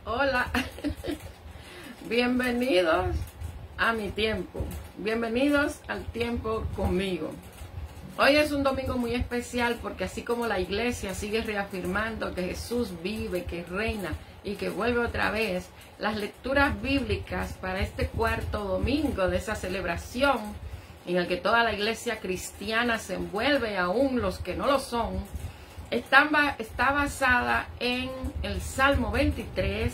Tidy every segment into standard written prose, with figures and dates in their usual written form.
Hola, bienvenidos a mi tiempo, bienvenidos al tiempo conmigo. Hoy es un domingo muy especial porque así como la iglesia sigue reafirmando que Jesús vive, que reina y que vuelve otra vez, las lecturas bíblicas para este cuarto domingo de esa celebración en el que toda la iglesia cristiana se envuelve, aún los que no lo son, está basada en el Salmo 23,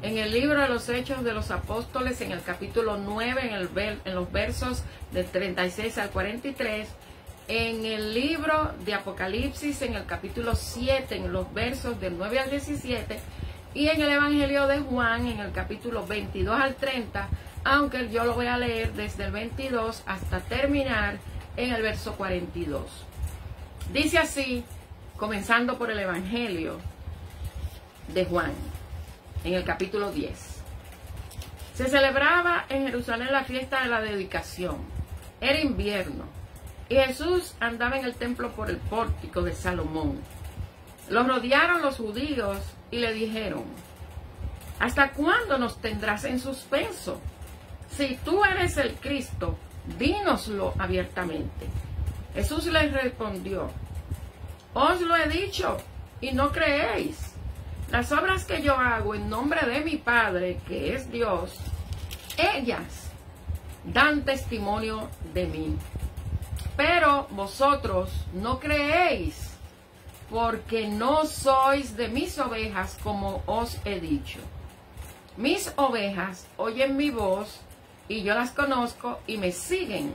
en el libro de los Hechos de los Apóstoles, en el capítulo 9, en los versos del 36 al 43, en el libro de Apocalipsis, en el capítulo 7, en los versos del 9 al 17, y en el Evangelio de Juan, en el capítulo 22 al 30, aunque yo lo voy a leer desde el 22 hasta terminar en el verso 42. Dice así, comenzando por el Evangelio de Juan, en el capítulo 10. Se celebraba en Jerusalén la fiesta de la dedicación. Era invierno y Jesús andaba en el templo por el pórtico de Salomón. Lo rodearon los judíos y le dijeron: ¿hasta cuándo nos tendrás en suspenso? Si tú eres el Cristo, dínoslo abiertamente. Jesús les respondió: os lo he dicho y no creéis. Las obras que yo hago en nombre de mi Padre, que es Dios, ellas dan testimonio de mí. Pero vosotros no creéis, porque no sois de mis ovejas, como os he dicho. Mis ovejas oyen mi voz, y yo las conozco y me siguen.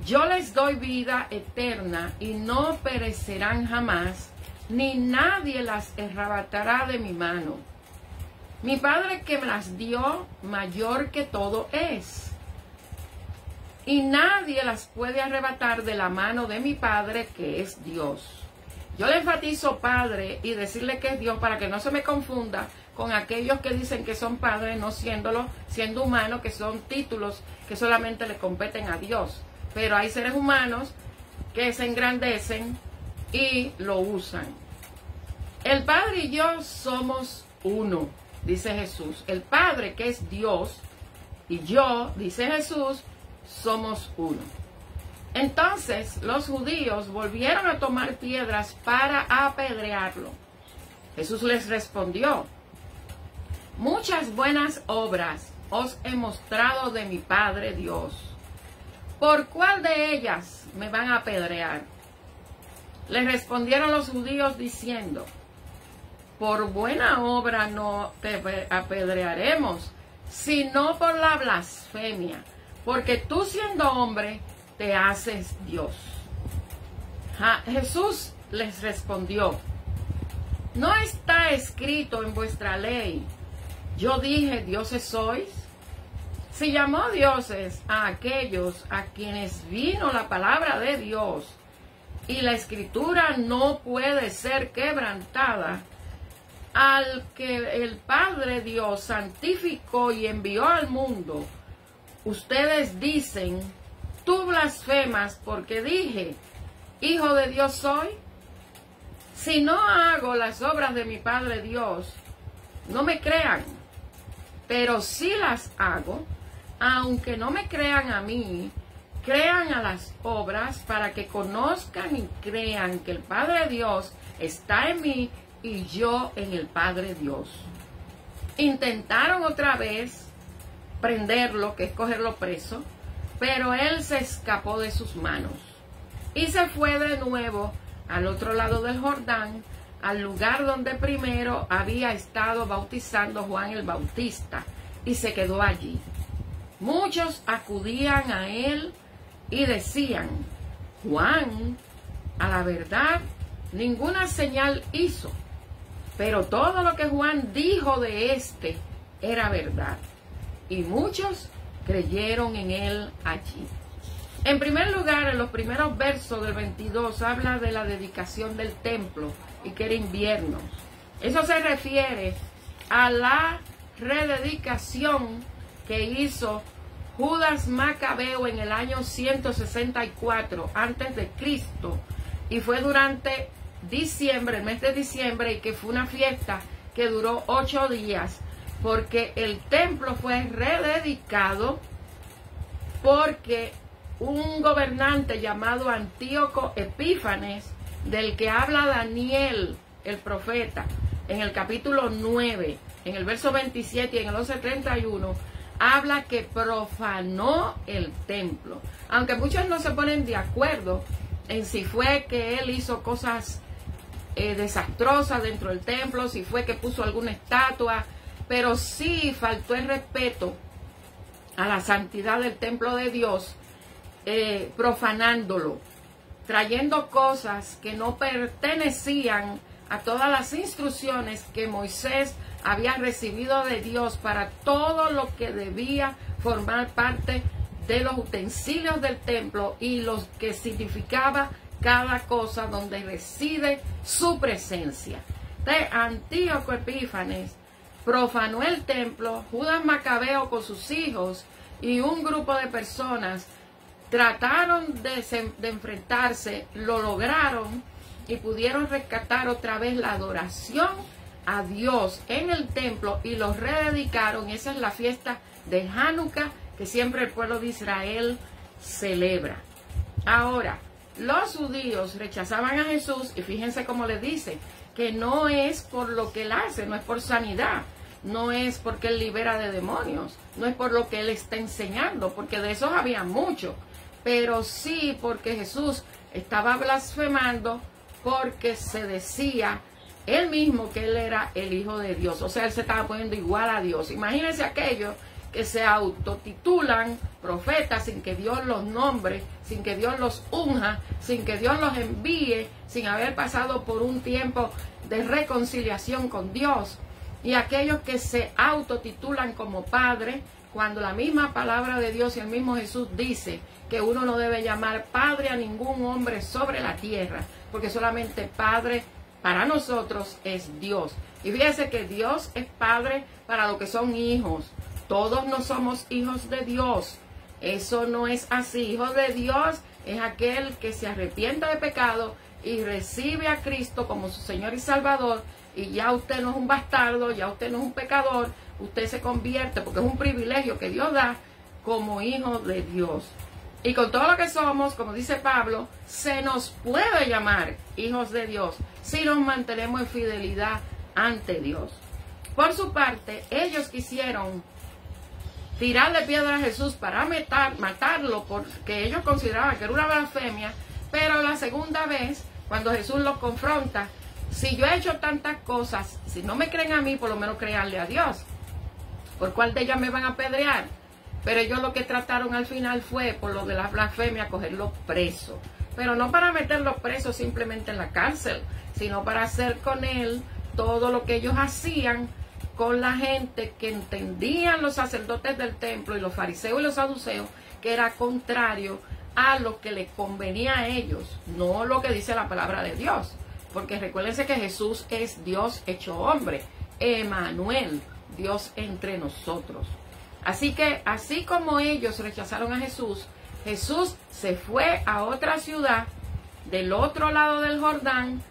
Yo les doy vida eterna y no perecerán jamás, ni nadie las arrebatará de mi mano. Mi Padre que me las dio, mayor que todo es, y nadie las puede arrebatar de la mano de mi Padre que es Dios. Yo le enfatizo Padre y decirle que es Dios para que no se me confunda con aquellos que dicen que son padres, no siéndolo, siendo humanos, que son títulos que solamente le competen a Dios. Pero hay seres humanos que se engrandecen y lo usan. El Padre y yo somos uno, dice Jesús. El Padre, que es Dios, y yo, dice Jesús, somos uno. Entonces los judíos volvieron a tomar piedras para apedrearlo. Jesús les respondió: muchas buenas obras os he mostrado de mi Padre Dios. ¿Por cuál de ellas me van a apedrear? Le respondieron los judíos diciendo: por buena obra no te apedrearemos, sino por la blasfemia, porque tú siendo hombre te haces Dios. Jesús les respondió: ¿no está escrito en vuestra ley, yo dije dioses sois? Si llamó dioses a aquellos a quienes vino la palabra de Dios, y la escritura no puede ser quebrantada, al que el Padre Dios santificó y envió al mundo, ustedes dicen: tú blasfemas porque dije, Hijo de Dios soy. Si no hago las obras de mi Padre Dios, no me crean, pero si las hago, aunque no me crean a mí, crean a las obras para que conozcan y crean que el Padre Dios está en mí y yo en el Padre Dios. Intentaron otra vez prenderlo, que es cogerlo preso, pero él se escapó de sus manos y se fue de nuevo al otro lado del Jordán, al lugar donde primero había estado bautizando Juan el Bautista, y se quedó allí. Muchos acudían a él y decían: Juan, a la verdad, ninguna señal hizo, pero todo lo que Juan dijo de éste era verdad. Y muchos creyeron en él allí. En primer lugar, en los primeros versos del 22 habla de la dedicación del templo y que era invierno. Eso se refiere a la rededicación que hizo Judas Macabeo en el año 164 antes de Cristo, y fue durante diciembre, el mes de diciembre, y que fue una fiesta que duró 8 días, porque el templo fue rededicado porque un gobernante llamado Antíoco Epífanes, del que habla Daniel, el profeta, en el capítulo 9, en el verso 27 y en el 11:31, habla que profanó el templo. Aunque muchos no se ponen de acuerdo en si fue que él hizo cosas desastrosas dentro del templo, si fue que puso alguna estatua, pero sí faltó el respeto a la santidad del templo de Dios, profanándolo, trayendo cosas que no pertenecían a todas las instrucciones que Moisés había recibido de Dios para todo lo que debía formar parte de los utensilios del templo y los que significaba cada cosa donde reside su presencia. De Antíoco Epífanes profanó el templo. Judas Macabeo con sus hijos y un grupo de personas trataron de enfrentarse, lo lograron y pudieron rescatar otra vez la adoración a Dios en el templo y los rededicaron. Esa es la fiesta de Hanukkah que siempre el pueblo de Israel celebra. Ahora, los judíos rechazaban a Jesús y fíjense cómo le dice que no es por lo que él hace, no es por sanidad, no es porque él libera de demonios, no es por lo que él está enseñando, porque de esos había mucho, pero sí porque Jesús estaba blasfemando porque se decía él mismo que él era el Hijo de Dios. O sea, él se estaba poniendo igual a Dios. Imagínense aquellos que se autotitulan profetas sin que Dios los nombre, sin que Dios los unja, sin que Dios los envíe, sin haber pasado por un tiempo de reconciliación con Dios. Y aquellos que se autotitulan como padre, cuando la misma palabra de Dios y el mismo Jesús dice que uno no debe llamar padre a ningún hombre sobre la tierra, porque solamente padre para nosotros es Dios. Y fíjense que Dios es padre para los que son hijos. Todos no somos hijos de Dios. Eso no es así. Hijo de Dios es aquel que se arrepiente de pecado y recibe a Cristo como su Señor y Salvador. Y ya usted no es un bastardo, ya usted no es un pecador. Usted se convierte, porque es un privilegio que Dios da, como hijo de Dios. Y con todo lo que somos, como dice Pablo, se nos puede llamar hijos de Dios si nos mantenemos en fidelidad ante Dios. Por su parte, ellos quisieron tirarle piedra a Jesús para matarlo, porque ellos consideraban que era una blasfemia, pero la segunda vez, cuando Jesús los confronta, si yo he hecho tantas cosas, si no me creen a mí, por lo menos créanle a Dios. ¿Por cuál de ellas me van a apedrear? Pero ellos lo que trataron al final fue, por lo de la blasfemia, cogerlos presos. Pero no para meterlos presos simplemente en la cárcel, sino para hacer con él todo lo que ellos hacían con la gente que entendían los sacerdotes del templo y los fariseos y los saduceos, que era contrario a lo que les convenía a ellos, no lo que dice la palabra de Dios. Porque recuérdense que Jesús es Dios hecho hombre, Emmanuel, Dios entre nosotros. Así que, así como ellos rechazaron a Jesús, Jesús se fue a otra ciudad del otro lado del Jordán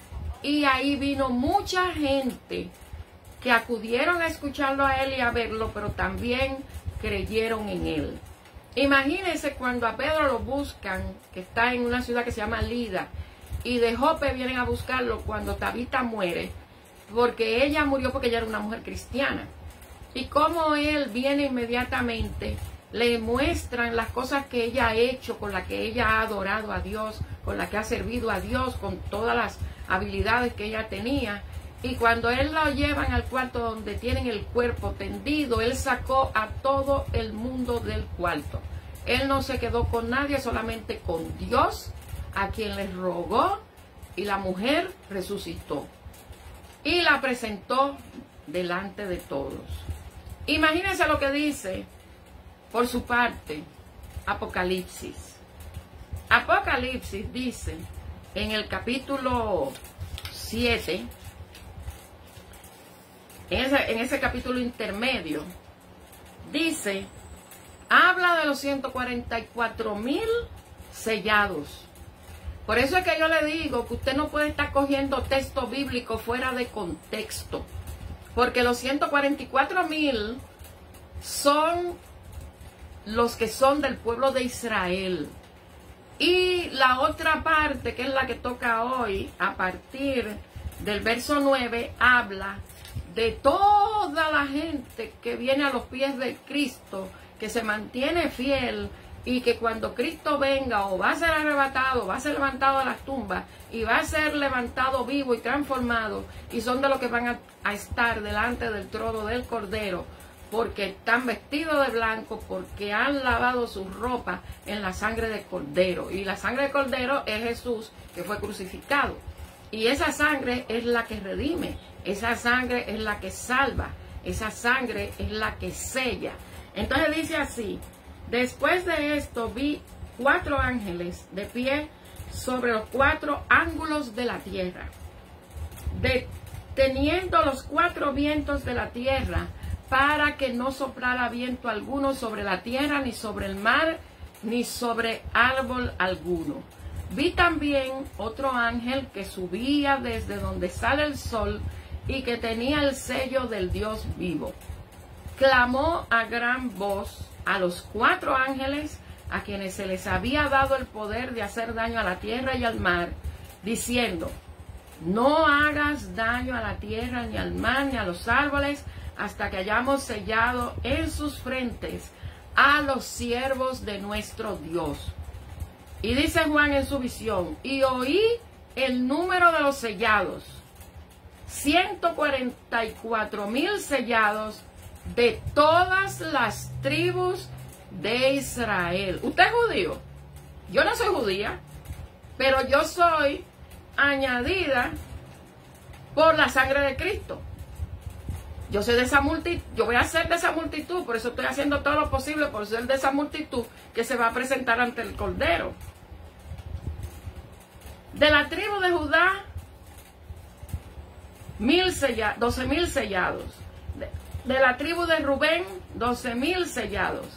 y ahí vino mucha gente que acudieron a escucharlo a él y a verlo, pero también creyeron en él. Imagínense cuando a Pedro lo buscan, que está en una ciudad que se llama Lida, y de Jope vienen a buscarlo cuando Tabita muere, porque ella murió porque ella era una mujer cristiana. Y como él viene inmediatamente, le muestran las cosas que ella ha hecho, con las que ella ha adorado a Dios, con las que ha servido a Dios, con todas las habilidades que ella tenía. Y cuando él lo llevan al cuarto donde tienen el cuerpo tendido, él sacó a todo el mundo del cuarto. Él no se quedó con nadie, solamente con Dios, a quien le rogó, y la mujer resucitó. Y la presentó delante de todos. Imagínense lo que dice, por su parte, Apocalipsis. Apocalipsis dice, en el capítulo 7, en ese capítulo intermedio, dice, habla de los 144,000 sellados. Por eso es que yo le digo que usted no puede estar cogiendo texto bíblico fuera de contexto. porque los 144,000 son los que son del pueblo de Israel. Y la otra parte, que es la que toca hoy, a partir del verso 9, habla de toda la gente que viene a los pies de Cristo, que se mantiene fiel, y que cuando Cristo venga o va a ser arrebatado, va a ser levantado de las tumbas y va a ser levantado vivo y transformado, y son de los que van a estar delante del trono del Cordero, porque están vestidos de blanco, porque han lavado sus ropas en la sangre del Cordero. Y la sangre del Cordero es Jesús, que fue crucificado. Y esa sangre es la que redime, esa sangre es la que salva, esa sangre es la que sella. Entonces dice así: después de esto vi 4 ángeles de pie sobre los 4 ángulos de la tierra, deteniendo los 4 vientos de la tierra, para que no soplara viento alguno sobre la tierra, ni sobre el mar, ni sobre árbol alguno. Vi también otro ángel que subía desde donde sale el sol y que tenía el sello del Dios vivo. Clamó a gran voz a los 4 ángeles a quienes se les había dado el poder de hacer daño a la tierra y al mar, diciendo: no hagas daño a la tierra, ni al mar, ni a los árboles, hasta que hayamos sellado en sus frentes a los siervos de nuestro Dios. Y dice Juan en su visión: y oí el número de los sellados, 144,000 sellados de todas las tribus de Israel. ¿Usted es judío? Yo no soy judía, pero yo soy añadida por la sangre de Cristo. Yo soy de esa multitud, yo voy a ser de esa multitud, por eso estoy haciendo todo lo posible por ser de esa multitud que se va a presentar ante el Cordero. De la tribu de Judá, 12,000 sellados. De la tribu de Rubén, 12,000 sellados.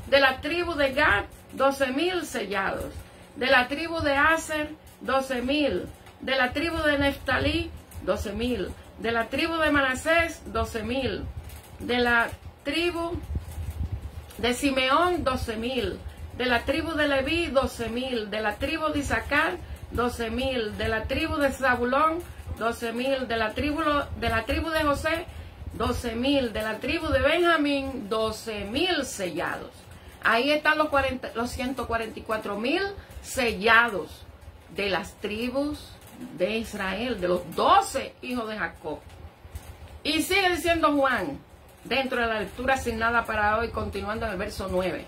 De la tribu de Gad, 12,000 sellados. De la tribu de Aser, 12,000. De la tribu de Neftalí, 12,000. De la tribu de Manasés, 12,000. De la tribu de Simeón, 12,000. De la tribu de Leví, 12,000. De la tribu de Isaacar, 12,000. De la tribu de Zabulón, 12,000. De la tribu de José, 12,000. De la tribu de Benjamín, 12,000 sellados. Ahí están los 144,000 sellados de las tribus de Israel, de los 12 hijos de Jacob. Y sigue diciendo Juan, dentro de la lectura asignada para hoy, continuando en el verso 9.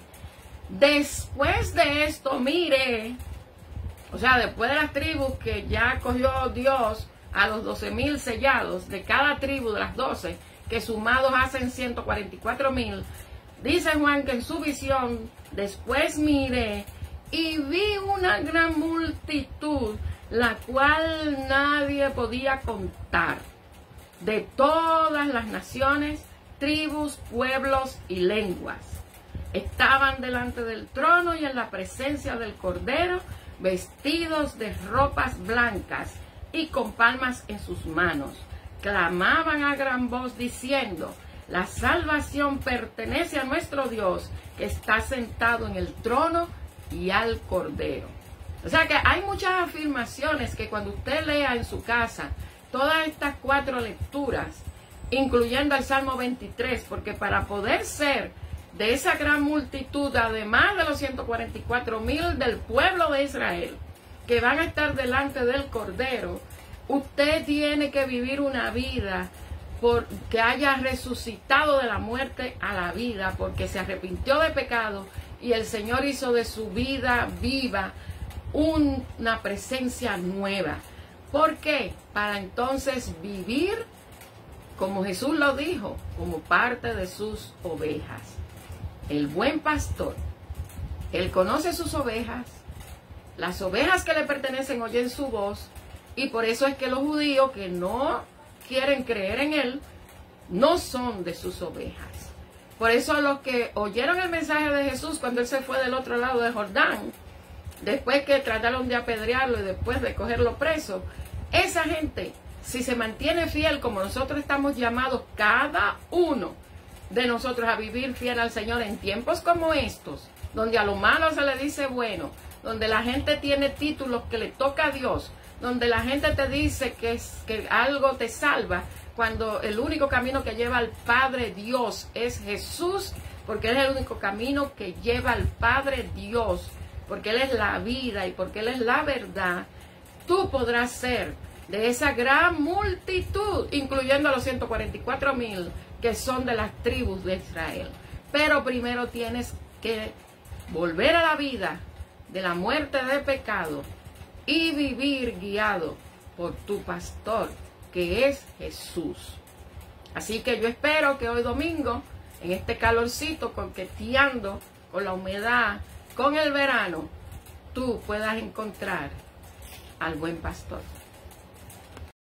Después de esto, mire, o sea, después de las tribus que ya cogió Dios a los 12,000 sellados, de cada tribu de las 12, que sumados hacen 144,000, dice Juan que en su visión, después miré y vi una gran multitud, la cual nadie podía contar, de todas las naciones, tribus, pueblos y lenguas. Estaban delante del trono y en la presencia del Cordero, vestidos de ropas blancas y con palmas en sus manos. Clamaban a gran voz diciendo: la salvación pertenece a nuestro Dios, que está sentado en el trono y al Cordero. O sea que hay muchas afirmaciones que cuando usted lea en su casa todas estas 4 lecturas, incluyendo el Salmo 23, porque para poder ser de esa gran multitud, además de los 144,000 del pueblo de Israel, que van a estar delante del Cordero, usted tiene que vivir una vida que haya resucitado de la muerte a la vida, porque se arrepintió de pecado y el Señor hizo de su vida viva una presencia nueva. ¿Por qué? Para entonces vivir, como Jesús lo dijo, como parte de sus ovejas. El buen pastor, él conoce sus ovejas, las ovejas que le pertenecen oyen su voz, y por eso es que los judíos que no quieren creer en él, no son de sus ovejas. Por eso los que oyeron el mensaje de Jesús cuando él se fue del otro lado de Jordán, después que trataron de apedrearlo y después de cogerlo preso, esa gente si se mantiene fiel como nosotros estamos llamados cada uno de nosotros a vivir fiel al Señor en tiempos como estos, donde a lo malo se le dice bueno, donde la gente tiene títulos que le toca a Dios, donde la gente te dice que algo te salva, cuando el único camino que lleva al Padre Dios es Jesús, porque Él es el único camino que lleva al Padre Dios, porque Él es la vida y porque Él es la verdad. Tú podrás ser de esa gran multitud, incluyendo a los 144,000 que son de las tribus de Israel. Pero primero tienes que volver a la vida de la muerte de pecado y vivir guiado por tu pastor, que es Jesús. Así que yo espero que hoy domingo, en este calorcito, coqueteando con la humedad, con el verano, tú puedas encontrar al buen pastor.